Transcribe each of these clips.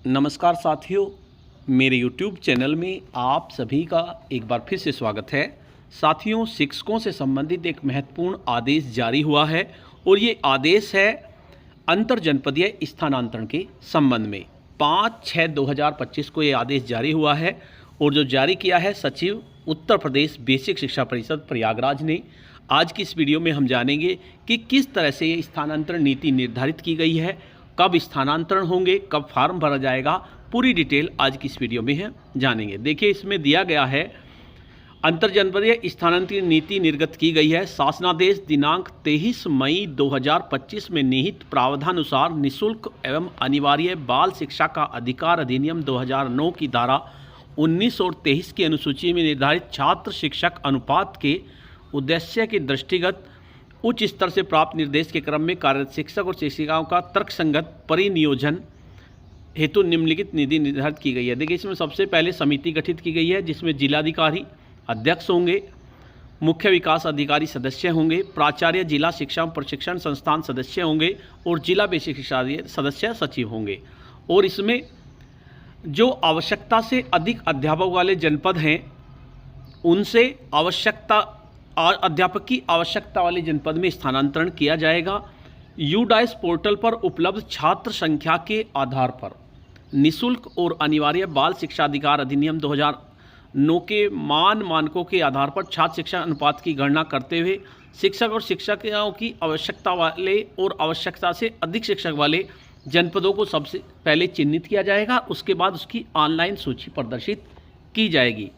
नमस्कार साथियों, मेरे YouTube चैनल में आप सभी का एक बार फिर से स्वागत है। साथियों, शिक्षकों से संबंधित एक महत्वपूर्ण आदेश जारी हुआ है और ये आदेश है अंतर जनपदीय स्थानांतरण के संबंध में। 5/6/2025 को ये आदेश जारी हुआ है और जो जारी किया है सचिव उत्तर प्रदेश बेसिक शिक्षा परिषद प्रयागराज ने। आज की इस वीडियो में हम जानेंगे कि किस तरह से ये स्थानांतरण नीति निर्धारित की गई है, कब स्थानांतरण होंगे, कब फार्म भरा जाएगा, पूरी डिटेल आज की इस वीडियो में है जानेंगे। देखिए, इसमें दिया गया है अंतरजनपदीय स्थानांतरण नीति निर्गत की गई है। शासनादेश दिनांक 23 मई 2025 में निहित प्रावधानुसार निःशुल्क एवं अनिवार्य बाल शिक्षा का अधिकार अधिनियम 2009 की धारा 19 और 23 की अनुसूची में निर्धारित छात्र शिक्षक अनुपात के उद्देश्य के दृष्टिगत उच्च स्तर से प्राप्त निर्देश के क्रम में कार्यरत शिक्षक और शिक्षिकाओं का तर्कसंगत परिनियोजन हेतु निम्नलिखित निधि निर्धारित की गई है। देखिए, इसमें सबसे पहले समिति गठित की गई है जिसमें जिलाधिकारी अध्यक्ष होंगे, मुख्य विकास अधिकारी सदस्य होंगे, प्राचार्य जिला शिक्षा प्रशिक्षण संस्थान सदस्य होंगे और जिला बेसिक शिक्षा सदस्य सचिव होंगे। और इसमें जो आवश्यकता से अधिक अध्यापक वाले जनपद हैं उनसे अध्यापक की आवश्यकता वाले जनपद में स्थानांतरण किया जाएगा। यूडाइस पोर्टल पर उपलब्ध छात्र संख्या के आधार पर निःशुल्क और अनिवार्य बाल शिक्षा अधिकार अधिनियम 2009 के मानकों के आधार पर छात्र शिक्षा अनुपात की गणना करते हुए शिक्षक और शिक्षिकाओं की आवश्यकता वाले और आवश्यकता से अधिक शिक्षक वाले जनपदों को सबसे पहले चिन्हित किया जाएगा। उसके बाद उसकी ऑनलाइन सूची प्रदर्शित की जाएगी।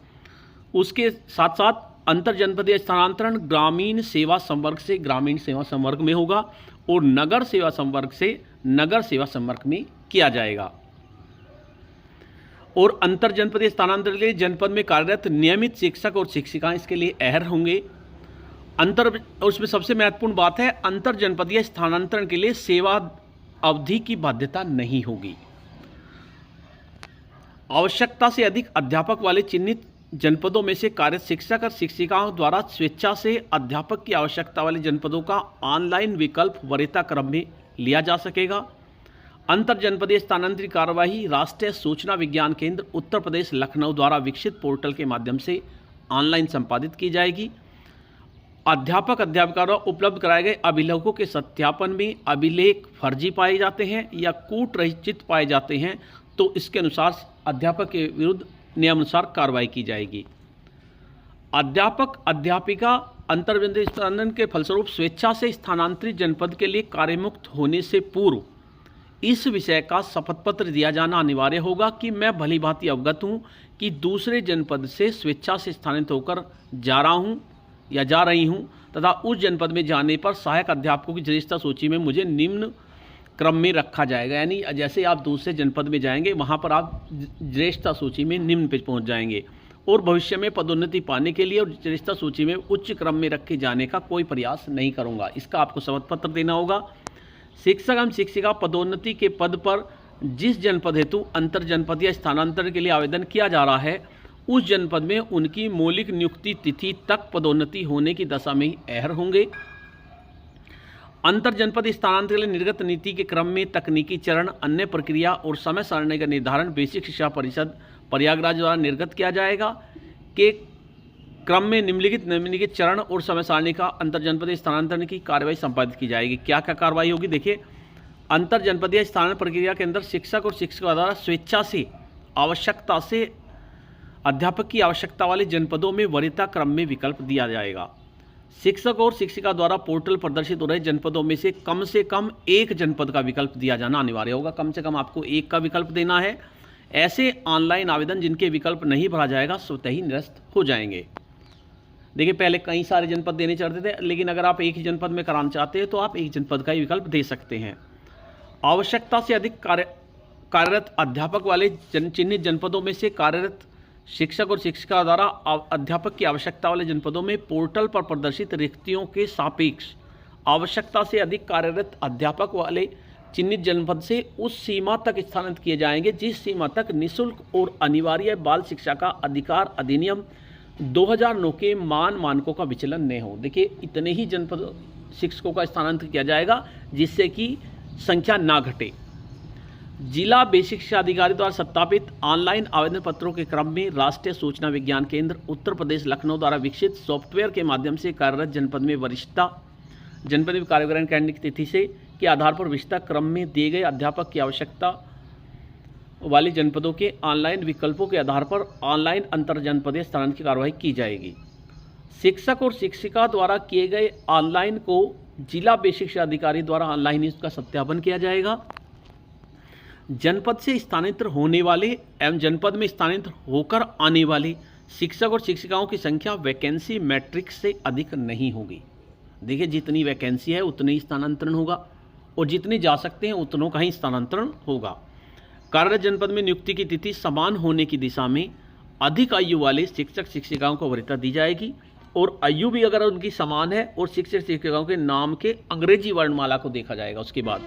उसके साथ साथ अंतर जनपदीय स्थानांतरण ग्रामीण सेवा संवर्ग से ग्रामीण सेवा संवर्ग में होगा और नगर सेवा संवर्ग से नगर सेवा संवर्ग में किया जाएगा। और अंतर जनपदीय स्थानांतरण के लिए जनपद में कार्यरत नियमित शिक्षक और शिक्षिकाएं इसके लिए अहर्य होंगे। और उसमें सबसे महत्वपूर्ण बात है, अंतर जनपदीय स्थानांतरण के लिए सेवा अवधि की बाध्यता नहीं होगी। आवश्यकता से अधिक अध्यापक वाले चिन्हित जनपदों में से कार्यरत शिक्षक और शिक्षिकाओं द्वारा स्वेच्छा से अध्यापक की आवश्यकता वाले जनपदों का ऑनलाइन विकल्प वरीयता क्रम में लिया जा सकेगा। अंतर जनपदीय स्थानांतरण कार्यवाही राष्ट्रीय सूचना विज्ञान केंद्र उत्तर प्रदेश लखनऊ द्वारा विकसित पोर्टल के माध्यम से ऑनलाइन संपादित की जाएगी। अध्यापक अध्यापिका द्वारा उपलब्ध कराए गए अभिलेखों के सत्यापन में अभिलेख फर्जी पाए जाते हैं या कूटरहित पाए जाते हैं तो इसके अनुसार अध्यापक के विरुद्ध नियमानुसार कार्रवाई की जाएगी। अध्यापक अध्यापिका अंतर जनपदीय स्थानांतरण के फलस्वरूप स्वेच्छा से स्थानांतरित जनपद के लिए कार्यमुक्त होने से पूर्व इस विषय का शपथ पत्र दिया जाना अनिवार्य होगा कि मैं भली भांति अवगत हूँ कि दूसरे जनपद से स्वेच्छा से स्थानांतरित होकर जा रहा हूँ या जा रही हूँ तथा उस जनपद में जाने पर सहायक अध्यापकों की ज्येष्ठता सूची में मुझे निम्न क्रम में रखा जाएगा। यानी जैसे आप दूसरे जनपद में जाएंगे वहाँ पर आप ज्येष्ठता सूची में निम्न पे पहुँच जाएंगे और भविष्य में पदोन्नति पाने के लिए और ज्येष्ठता सूची में उच्च क्रम में रखे जाने का कोई प्रयास नहीं करूँगा। इसका आपको शपथ पत्र देना होगा। शिक्षक एवं शिक्षिका पदोन्नति के पद पर जिस जनपद हेतु अंतर जनपदीय स्थानांतरण के लिए आवेदन किया जा रहा है उस जनपद में उनकी मौलिक नियुक्ति तिथि तक पदोन्नति होने की दशा में ही अहर्य होंगे। अंतर जनपद स्थानांतरण के लिए निर्गत नीति के क्रम में तकनीकी चरण, अन्य प्रक्रिया और समय सारणी का निर्धारण बेसिक शिक्षा परिषद प्रयागराज द्वारा निर्गत किया जाएगा। के क्रम में निम्नलिखित चरण और समय सारणी का अंतर जनपदीय स्थानांतरण की कार्रवाई संपादित की जाएगी। क्या क्या कार्रवाई होगी? देखिए, अंतर जनपदीय स्थानांतरण प्रक्रिया के अंदर शिक्षक और शिक्षिका द्वारा स्वेच्छा से आवश्यकता से अध्यापक की आवश्यकता वाले जनपदों में वरीयता क्रम में विकल्प दिया जाएगा। शिक्षक और शिक्षिका द्वारा पोर्टल प्रदर्शित हो रहे जनपदों में से कम एक जनपद का विकल्प दिया जाना अनिवार्य होगा। कम से कम आपको एक का विकल्प देना है। ऐसे ऑनलाइन आवेदन जिनके विकल्प नहीं भरा जाएगा स्वतः ही निरस्त हो जाएंगे। देखिए, पहले कई सारे जनपद देने चाहते थे, लेकिन अगर आप एक ही जनपद में कराना चाहते हैं तो आप एक जनपद का ही विकल्प दे सकते हैं। आवश्यकता से अधिक कार्यरत अध्यापक वाले चिन्हित जनपदों में से कार्यरत शिक्षक और शिक्षिका द्वारा अध्यापक की आवश्यकता वाले जनपदों में पोर्टल पर प्रदर्शित रिक्तियों के सापेक्ष आवश्यकता से अधिक कार्यरत अध्यापक वाले चिन्हित जनपद से उस सीमा तक स्थानांतरित किए जाएंगे जिस सीमा तक निःशुल्क और अनिवार्य बाल शिक्षा का अधिकार अधिनियम 2009 के मानकों का विचलन न हो। देखिए, इतने ही जनपद शिक्षकों का स्थानांतरित किया जाएगा जिससे कि संख्या ना घटे। जिला बेसिक शिक्षा अधिकारी द्वारा सत्यापित ऑनलाइन आवेदन पत्रों के क्रम में राष्ट्रीय सूचना विज्ञान केंद्र उत्तर प्रदेश लखनऊ द्वारा विकसित सॉफ्टवेयर के माध्यम से कार्यरत जनपद में वरिष्ठता जनपद में कार्यग्रहण करने की तिथि से के आधार पर विस्तृत क्रम में दिए गए अध्यापक की आवश्यकता वाले जनपदों के ऑनलाइन विकल्पों के आधार पर ऑनलाइन अंतर जनपदीय स्थानांतरण की कार्रवाई की जाएगी। शिक्षक और शिक्षिका द्वारा किए गए ऑनलाइन को जिला बेसिक शिक्षा अधिकारी द्वारा ऑनलाइन ही उसका सत्यापन किया जाएगा। जनपद से स्थानांतरित होने वाले एवं जनपद में स्थानांतरित होकर आने वाले शिक्षक और शिक्षिकाओं की संख्या वैकेंसी मैट्रिक्स से अधिक नहीं होगी। देखिए, जितनी वैकेंसी है उतनी ही स्थानांतरण होगा और जितने जा सकते हैं उतनों का ही स्थानांतरण होगा। कार्यरत जनपद में नियुक्ति की तिथि समान होने की दिशा में अधिक आयु वाले शिक्षक शिक्षिकाओं को वरीयता दी जाएगी और आयु भी अगर उनकी समान है और शिक्षक शिक्षिकाओं के नाम के अंग्रेजी वर्णमाला को देखा जाएगा उसके बाद,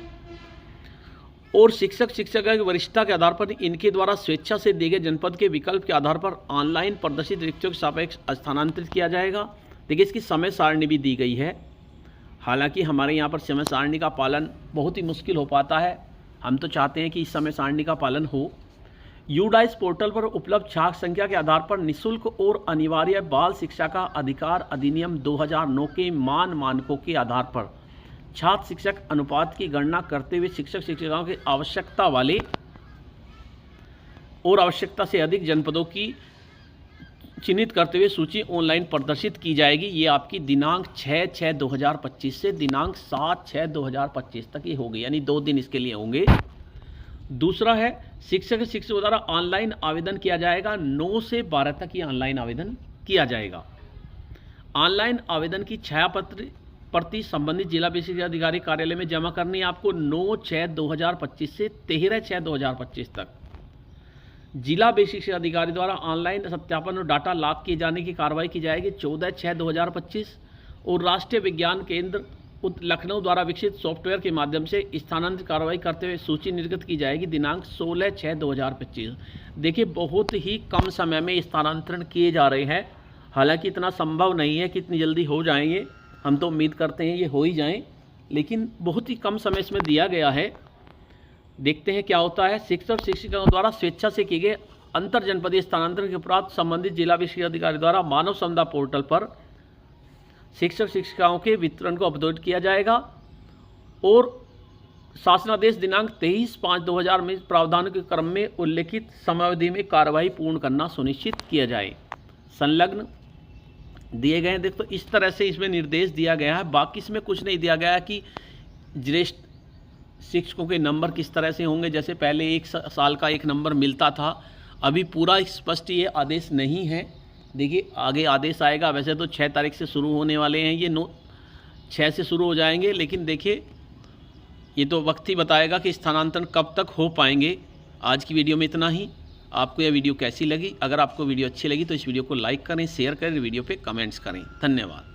और शिक्षक शिक्षिका की वरिष्ठता के आधार पर इनके द्वारा स्वेच्छा से दिए गए जनपद के विकल्प के आधार पर ऑनलाइन प्रदर्शित रिक्तियों के सापेक्ष स्थानांतरित किया जाएगा। देखिए, इसकी समय सारणी भी दी गई है। हालांकि हमारे यहाँ पर समय सारणी का पालन बहुत ही मुश्किल हो पाता है। हम तो चाहते हैं कि इस समय सारणी का पालन हो। यूडाइस पोर्टल पर उपलब्ध छात्र संख्या के आधार पर निःशुल्क और अनिवार्य बाल शिक्षा का अधिकार अधिनियम 2009 के मानकों के आधार पर छात्र शिक्षक अनुपात की गणना करते हुए शिक्षक शिक्षिकाओं की आवश्यकता वाले और आवश्यकता से अधिक जनपदों की चिन्हित करते हुए सूची ऑनलाइन प्रदर्शित की जाएगी। ये आपकी दिनांक 6/6/2025 से दिनांक 7/6/2025 तक ये होगी, यानी 2 दिन इसके लिए होंगे। दूसरा है शिक्षक शिक्षकों द्वारा ऑनलाइन आवेदन किया जाएगा। 9 से 12 तक ये ऑनलाइन आवेदन किया जाएगा। ऑनलाइन आवेदन की छायापत्र प्रति संबंधित जिला बेसिक शिक्षा अधिकारी कार्यालय में जमा करनी है आपको 9/6/2025 से 13/6/2025 तक। जिला बेसिक शिक्षा अधिकारी द्वारा ऑनलाइन सत्यापन और डाटा लॉक किए जाने की कार्रवाई की जाएगी 14/6/2025 और राष्ट्रीय विज्ञान केंद्र लखनऊ द्वारा विकसित सॉफ्टवेयर के माध्यम से स्थानांतरित कार्रवाई करते हुए सूची निर्गत की जाएगी दिनांक 16/6/2025। देखिए, बहुत ही कम समय में स्थानांतरण किए जा रहे हैं। हालांकि इतना संभव नहीं है कि इतनी जल्दी हो जाएंगे, हम तो उम्मीद करते हैं ये हो ही जाएं, लेकिन बहुत ही कम समय इसमें दिया गया है। देखते हैं क्या होता है। शिक्षक और शिक्षिकाओं द्वारा स्वेच्छा से किए गए अंतर जनपदीय स्थानांतरण के उपरांत संबंधित जिला विशिष्ट अधिकारी द्वारा मानव संपदा पोर्टल पर शिक्षक शिक्षिकाओं के वितरण को अपलोड किया जाएगा और शासनादेश दिनांक 23/5/2000 में प्रावधान के क्रम में उल्लेखित समयावधि में कार्रवाई पूर्ण करना सुनिश्चित किया जाए। संलग्न दिए गए हैं। देखो, इस तरह से इसमें निर्देश दिया गया है। बाकी इसमें कुछ नहीं दिया गया है कि ज्येष्ठ शिक्षकों के नंबर किस तरह से होंगे। जैसे पहले 1 साल का 1 नंबर मिलता था, अभी पूरा स्पष्ट ये आदेश नहीं है। देखिए, आगे आदेश आएगा। वैसे तो 6 तारीख से शुरू होने वाले हैं, ये 6 से शुरू हो जाएंगे, लेकिन देखिए ये तो वक्त ही बताएगा कि स्थानांतरण कब तक हो पाएंगे। आज की वीडियो में इतना ही। आपको यह वीडियो कैसी लगी? अगर आपको वीडियो अच्छी लगी तो इस वीडियो को लाइक करें, शेयर करें, वीडियो पे कमेंट्स करें। धन्यवाद।